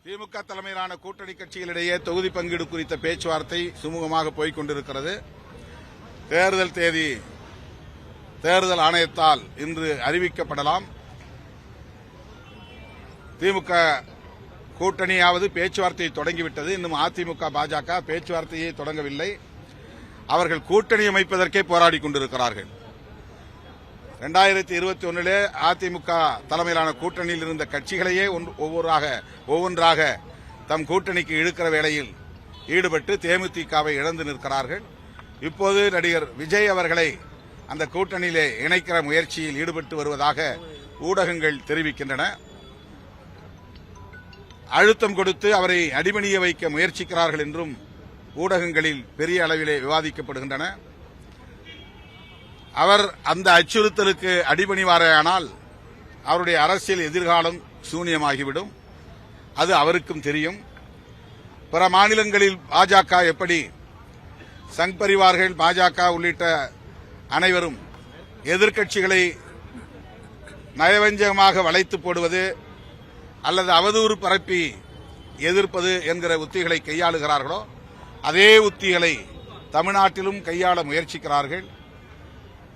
திமுக தலைமையிலான கூட்டணி கட்சிகளிடையே தொகுதி பங்கீடு குறித்த பேச்சுவார்த்தை சுமூகமாக போய்க் கொண்டிருக்கிறது. தேர்தல் ஆணையத்தால் இன்று அறிவிக்கப்படலாம். திமுக கூட்டணியாவது பேச்சுவார்த்தையை தொடங்கிவிட்டது. இன்னும் அதிமுக பாஜக பேச்சுவார்த்தையை தொடங்கவில்லை. அவர்கள் கூட்டணி அமைப்பதற்கே போராடி கொண்டிருக்கிறார்கள். 2021 அதிமுக தலைமையிலான கூட்டணியில் இருந்த கட்சிகளையே ஒவ்வொன்றாக தம் கூட்டணிக்கு இழுக்கிற வேளையில் ஈடுபட்டு தேமுதிகவை இழந்து நிற்கிறார்கள். இப்போது நடிகர் விஜய் அவர்களை அந்த கூட்டணியிலே இணைக்கிற முயற்சியில் ஈடுபட்டு வருவதாக ஊடகங்கள் தெரிவிக்கின்றன. அழுத்தம் கொடுத்து அவரை அடிபணிய வைக்க முயற்சிக்கிறார்கள் என்றும் ஊடகங்களில் பெரிய அளவிலே விவாதிக்கப்படுகின்றன. அவர் அந்த அச்சுறுத்தலுக்கு அடிபணிவாரேயானால் அவருடைய அரசியல் எதிர்காலம் சூனியமாகிவிடும். அது அவருக்கும் தெரியும். பிற மாநிலங்களில் பாஜக எப்படி சங் பரிவார்கள், பாஜக உள்ளிட்ட அனைவரும் எதிர்க்கட்சிகளை நயவஞ்சகமாக வளைத்து போடுவது அல்லது அவதூறு பரப்பி எதிர்ப்பது என்கிற உத்திகளை கையாளுகிறார்களோ அதே உத்திகளை தமிழ்நாட்டிலும் கையாள முயற்சிக்கிறார்கள்.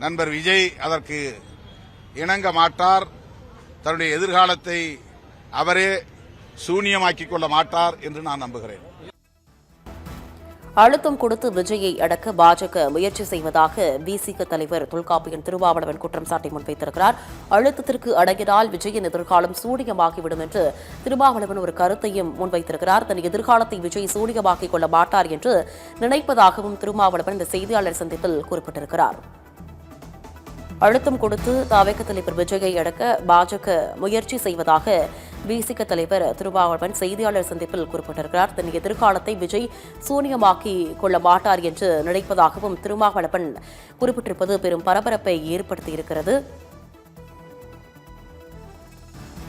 நண்பர் விஜய் அதற்கு இணங்க மாட்டார். தன்னுடைய எதிர்காலத்தை அவரே சூனியமாக்கிக் கொள்ள மாட்டார் என்று நான் நம்புகிறேன். அழுத்தம் கொடுத்து விஜயை அடக்க பாஜக முயற்சி செய்வதாக விசிக தலைவர் தொல்காப்பியன் திருமாவளவன் குற்றம் சாட்டி முன்வைத்திருக்கிறார். அழுத்தத்திற்கு அடங்கினால் விஜயின் எதிர்காலம் சூனியமாகிவிடும் என்று திருமாவளவன் ஒரு கருத்தையும் முன்வைத்திருக்கிறார். தன் எதிர்காலத்தை விஜய் சூனியமாக்கிக் கொள்ள மாட்டார் என்று நினைப்பதாகவும் திருமாவளவன் இந்த செய்தியாளர் சந்திப்பில் குறிப்பிட்டிருக்கிறார். அழுத்தம் கொடுத்து தவேக தலைவர் விஜயை அடக்க பாஜக முயற்சி செய்வதாக விசிக தலைவர் திருமாவளவன் செய்தியாளர் சந்திப்பில் குறிப்பிட்டிருக்கிறார். தன் எதிர்காலத்தை விஜய் சூனியமாக்கி கொள்ள மாட்டார் என்று நினைப்பதாகவும் திருமாவளவன் குறிப்பிட்டிருப்பது பெரும் பரபரப்பை ஏற்படுத்தியிருக்கிறது.